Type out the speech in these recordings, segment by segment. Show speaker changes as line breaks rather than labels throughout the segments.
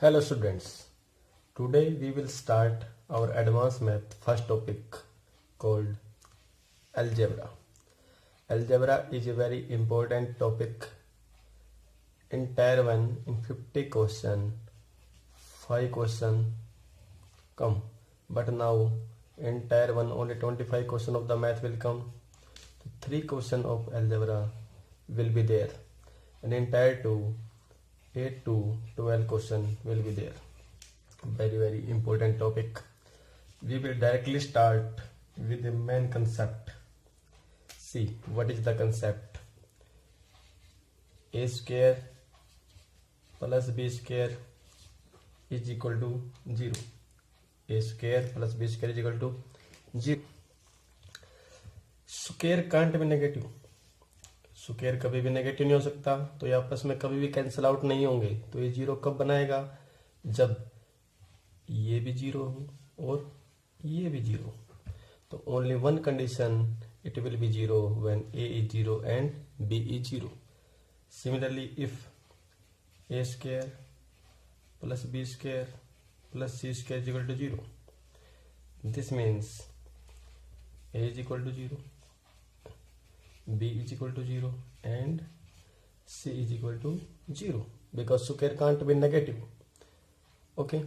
Hello students, today we will start our advanced math first topic called algebra. Algebra is a very important topic. In tier 1, in 50 question, 5 question come, but now in tier 1 only 25 question of the math will come. 3 question of algebra will be there, and in tier 2 8 to 12 question will be there. Very important topic. We will directly start with the main concept. See, what is the concept? A square plus b square is equal to 0. A square plus b square is equal to 0. Square can't be negative. Square कभी भी negative नहीं हो सकता, तो ये आपस में कभी भी कैंसिल आउट नहीं होंगे. तो ये जीरो कब बनाएगा? जब ये भी जीरो हो और ये भी जीरो. तो only one condition it will be zero when a is zero and b is zero. Similarly if a square plus b square plus c square is equal to zero, this means a is equal to zero, b is equal to 0 and c is equal to 0 because square can't be negative. Okay,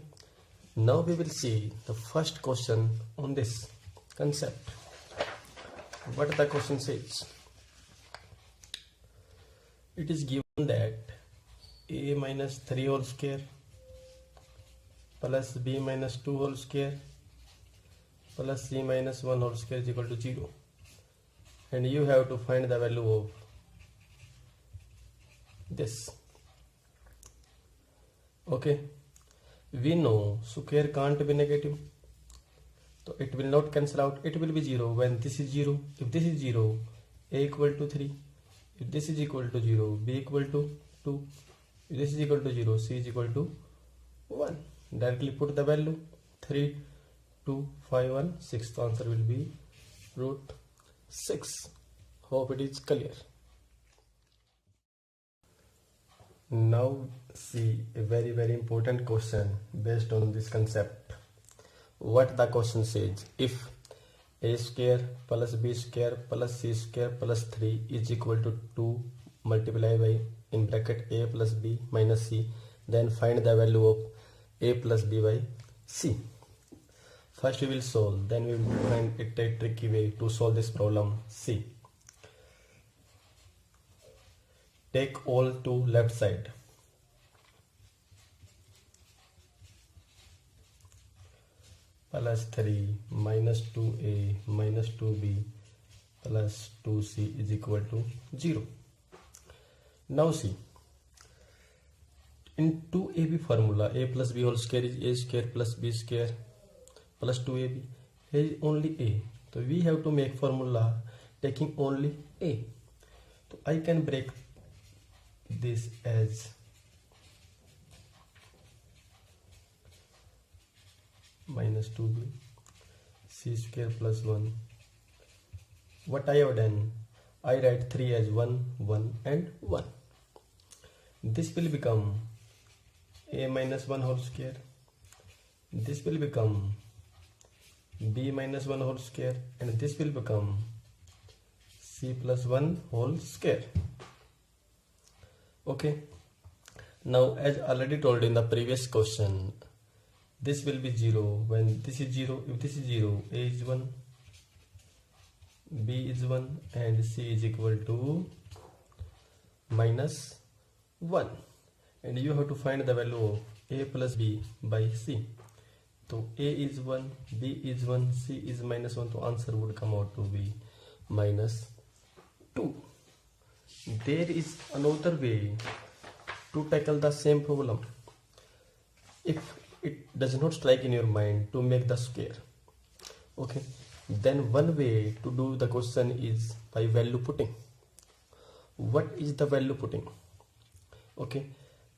now we will see the first question on this concept. What the question says? It is given that a minus 3 whole square plus b minus 2 whole square plus c minus 1 whole square is equal to 0. And you have to find the value of this. Okay, we know square can't be negative, so it will not cancel out. It will be 0 when this is 0. If this is 0, a equal to 3. If this is equal to 0, b equal to 2. If this is equal to 0, c is equal to 1. Directly put the value 3, 2, 5, 1, 6. The answer will be root 6. Hope it is clear. Now see a very important question based on this concept. What the question says: if a square plus b square plus c square plus 3 is equal to 2 multiplied by in bracket a plus b minus c, then find the value of a plus b by c. First we will solve, then we will find a tricky way to solve this problem. See, take all to left side. Plus 3 minus 2a minus 2b plus 2c is equal to 0. Now see, in 2ab formula, a plus b whole square is a square plus b square plus 2ab. A is only a, so we have to make formula taking only a. So I can break this as minus 2b c square plus 1. What I have done, I write 3 as 1, 1 and 1. This will become a minus 1 whole square. This will become b minus 1 whole square, and this will become c plus 1 whole square. Okay, now as already told in the previous question, this will be 0 when this is 0. If this is 0, a is 1, b is 1 and c is equal to minus 1, and you have to find the value of a plus b by c. So a is 1, b is 1, c is minus 1, so answer would come out to be minus 2. There is another way to tackle the same problem. If it does not strike in your mind to make the square, okay, then one way to do the question is by value putting. What is the value putting? Okay,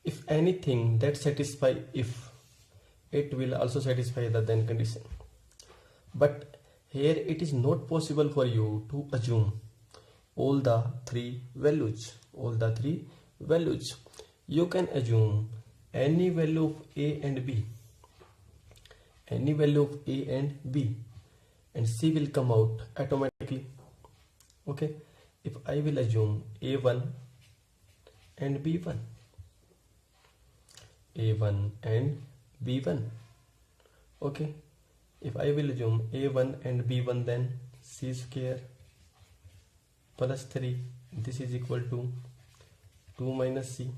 if anything that satisfy if, it will also satisfy the then condition. But here it is not possible for you to assume all the three values. You can assume any value of a and b, any value of a and b, and c will come out automatically. Okay, if I will assume a1 and b1, a1 and b1, okay, if I will assume a1 and b1, then c square plus 3, this is equal to 2 minus c.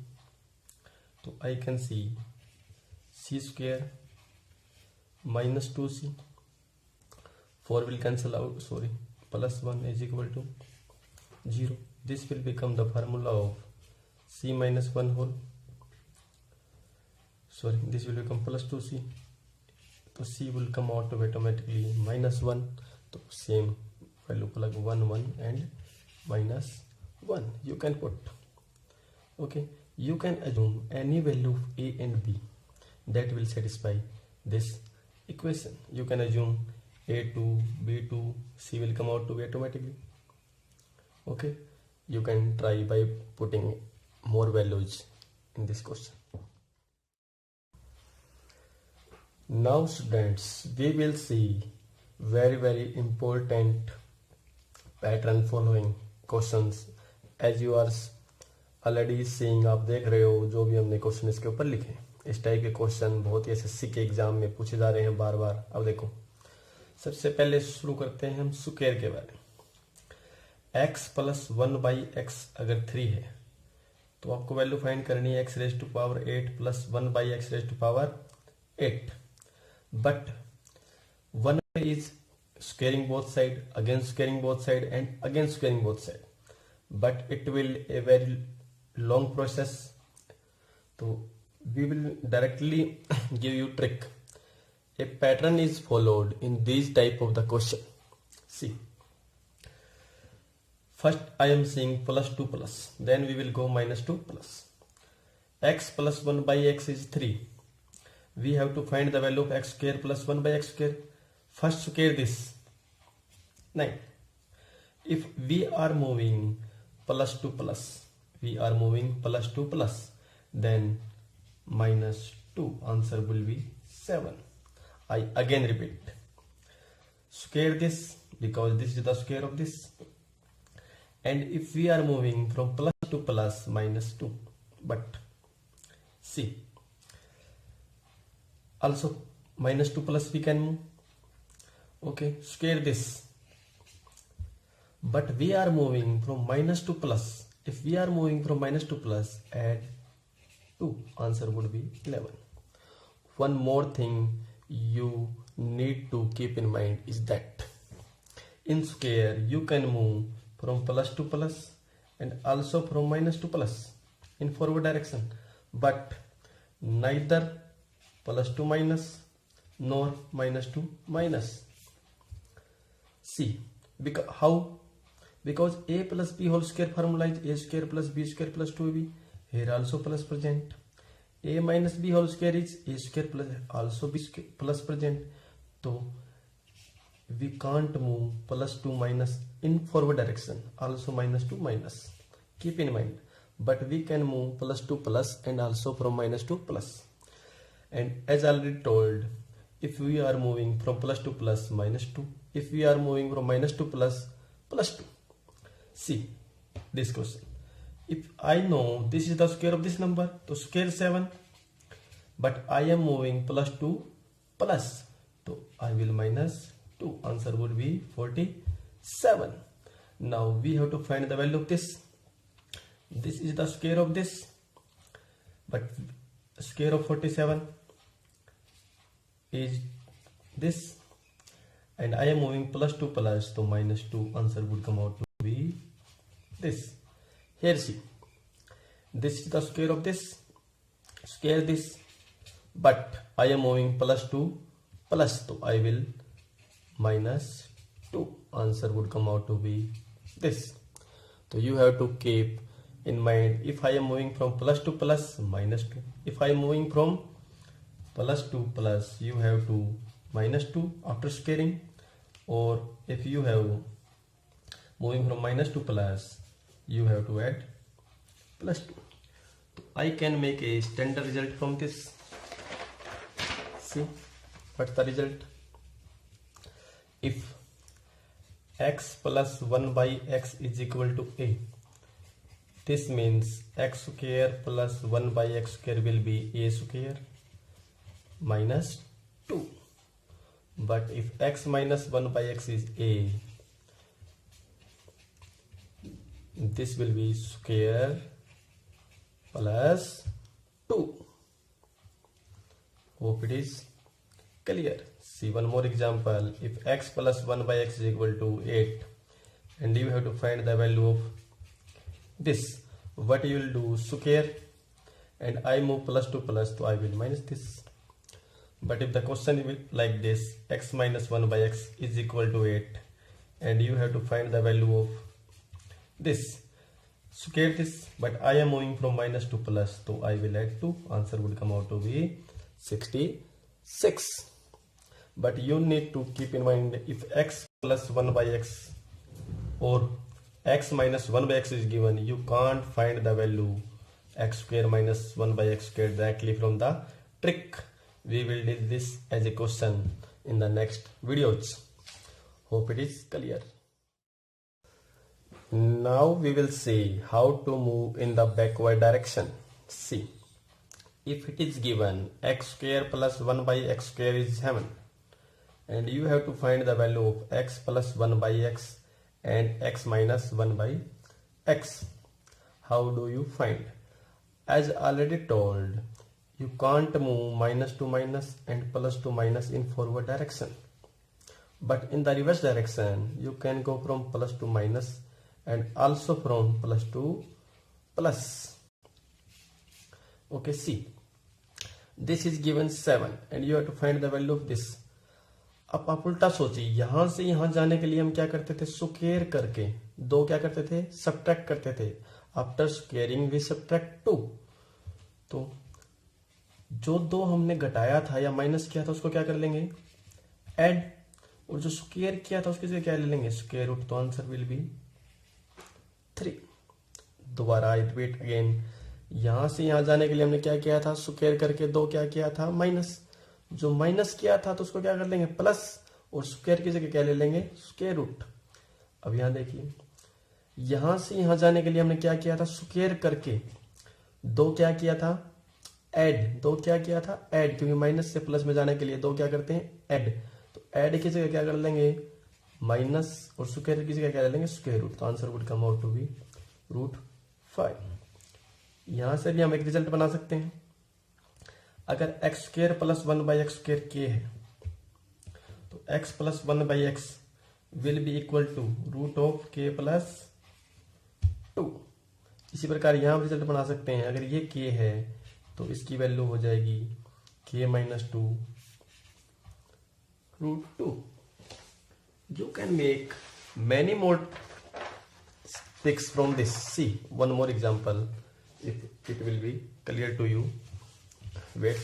So I can see c square minus 2c, 4 will cancel out, sorry, plus 1 is equal to 0. This will become the formula of c minus 1 whole, sorry, this will become plus 2c. So c will come out automatically minus 1. So same value plug 1 1 and minus 1 you can put. Okay, you can assume any value of a and b that will satisfy this equation. You can assume a2, b2, c will come out to be automatically. Okay, you can try by putting more values in this question. Now students, we will see very important pattern following questions. As you are already seeing, आप देख रहे हो जो भी हमने question इसके ऊपर लिखे, इस टाइप के क्वेश्चन बहुत ही एसएससी के एग्जाम में पूछे जा रहे हैं बार बार. अब देखो, सबसे पहले शुरू करते हैं हम स्क्वायर के बारे में. x प्लस 1/x अगर 3 है तो आपको वैल्यू फाइंड करनी है x raise to power 8 plus 1/x raise to power 8. But 1 is squaring both side, again squaring both side, and again squaring both side. But it will a very long process. So we will directly give you trick. A pattern is followed in these type of the question. See, first I am seeing plus 2 plus, then we will go minus 2 plus. X plus 1/x is 3. We have to find the value of x square plus 1/x square. First square this 9. If we are moving plus 2 plus, we are moving plus 2 plus, then minus 2, answer will be 7. I again repeat, square this because this is the square of this. And if we are moving from plus to plus, minus 2, but see, also minus 2 plus we can move. Okay, square this, but we are moving from minus to plus. If we are moving from minus to plus, add 2, answer would be 11. One more thing you need to keep in mind is that in square you can move from plus to plus and also from minus to plus in forward direction, but neither plus to minus nor minus to minus. See, because how? Because a plus b whole square formula is a square plus b square plus 2ab. Here also plus present. A minus b whole square is a square plus also b square plus present. So we can't move plus to minus in forward direction, also minus to minus. Keep in mind. But we can move plus to plus and also from minus to plus. And as already told, if we are moving from plus to plus, minus 2. If we are moving from minus to plus, plus 2. See this question. If I know this is the square of this number, so square 7. But I am moving plus to plus, so I will minus 2. Answer would be 47. Now we have to find the value of this. This is the square of this, but square of 47 is this, and I am moving plus to plus, so minus 2, answer would come out to be this. Here see, this is the square of this, square this, but I am moving plus to plus, so I will minus 2, answer would come out to be this. So you have to keep in mind, if I am moving from plus to plus, minus 2. If I am moving from plus to plus, you have to minus 2 after squaring, or if you have moving from minus to plus, you have to add plus 2. I can make a standard result from this. See, what's the result? If x plus 1 by x is equal to a, this means x square plus 1 by x square will be a square minus 2. But if x minus 1 by x is a, this will be square plus 2. Hope it is clear. See one more example. If x plus 1 by x is equal to 8 and you have to find the value of this, what you will do? Square, and I move plus to plus, so I will minus this. But if the question is like this, x minus 1 by x is equal to 8 and you have to find the value of this, square this, but I am moving from minus to plus, so I will add 2. Answer would come out to be 66. But you need to keep in mind, if x plus 1 by x or x minus 1 by x is given, you can't find the value x square minus 1 by x square directly from the trick. We will do this as a question in the next videos. Hope it is clear. Now we will see how to move in the backward direction. See, if it is given x square plus 1 by x square is 7 and you have to find the value of x plus 1 by x and x minus 1 by x, how do you find? As already told, you can't move minus to minus and plus to minus in forward direction, but in the reverse direction you can go from plus to minus and also from plus to plus. Okay, see, this is given 7 and you have to find the value of this. अब आप उल्टा सोचिए, यहां से यहां जाने के लिए हम क्या करते थे? स्क्वायर करके दो क्या करते थे? सब्ट्रैक्ट करते थे. After squaring we subtract 2. तो जो दो हमने घटाया था या माइनस किया था उसको क्या कर लेंगे? ऐड. और जो स्क्वायर किया था उसके से क्या ले लेंगे? Square root. तो आंसर विल बी 3. दोबारा आई रिपीट अगेन, यहां से यहां जाने के लिए हमने क्या किया था? स्क्वायर करके दो क्या किया था? माइनस. जो माइनस किया था तो उसको क्या कर लेंगे? प्लस. और स्क्वायर की जगह क्या ले लेंगे? Square root. अब यहां देखिए, यहां से यहां जाने के लिए हमने क्या किया था? स्क्वायर करके दो क्या किया था? ऐड. दो क्या किया था? ऐड. क्योंकि माइनस से प्लस में जाने के लिए दो क्या करते हैं? ऐड. तो ऐड की जगह क्या कर लेंगे? माइनस. और स्क्वायर की जगह क्या ले लेंगे? Square root. तो answer would come out to be √5. यहां से भी हम एक रिजल्ट बना सकते हैं. अगर x square plus 1 by x square के है तो x plus 1 by x will be equal to √k plus 2. इसी प्रकार यहां रिजल्ट बना सकते हैं. अगर ये k है तो इसकी वैल्यू हो जाएगी k minus 2 √2. You can make many more tricks from this. See one more example, if it will be clear to you. Wait,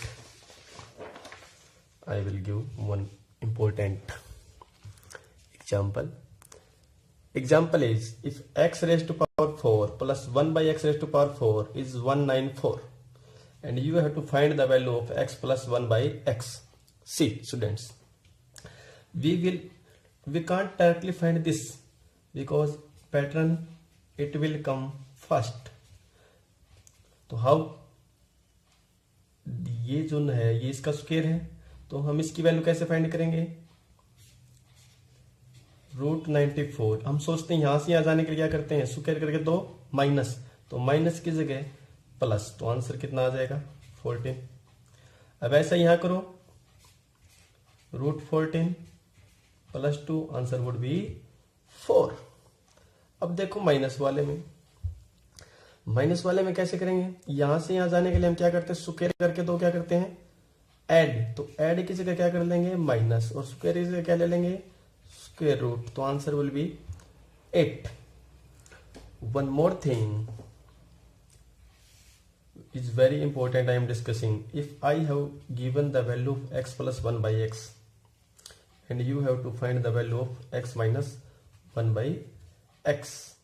I will give one important example. Example is, if x raised to power 4 plus 1 by x raised to power 4 is 194 and you have to find the value of x plus 1 by x. See students, we can't directly find this because pattern it will come first. तो how, ये जो है ये इसका square है तो हम इसकी वैल्यू कैसे फाइंड करेंगे? √94. हम सोचते हैं यहां से यहां जाने के लिए क्या करते हैं? स्क्वायर करके दो माइनस, तो माइनस की जगह प्लस. तो आंसर कितना आ जाएगा? 14. अब ऐसा यहां करो, √14 प्लस 2, आंसर वुड बी 4. अब देखो माइनस वाले में कैसे करेंगे? यहां से यहां जाने के लिए हम क्या करते हैं? स्क्वायर करके दो क्या करते हैं? ऐड. तो ऐड की जगह क्या कर लेंगे? माइनस. और स्क्वायर की जगह क्या ले लेंगे? Square root. तो answer will be 8. One more thing is very important I am discussing. If I have given the value of x plus 1 by x and you have to find the value of x minus 1 by x,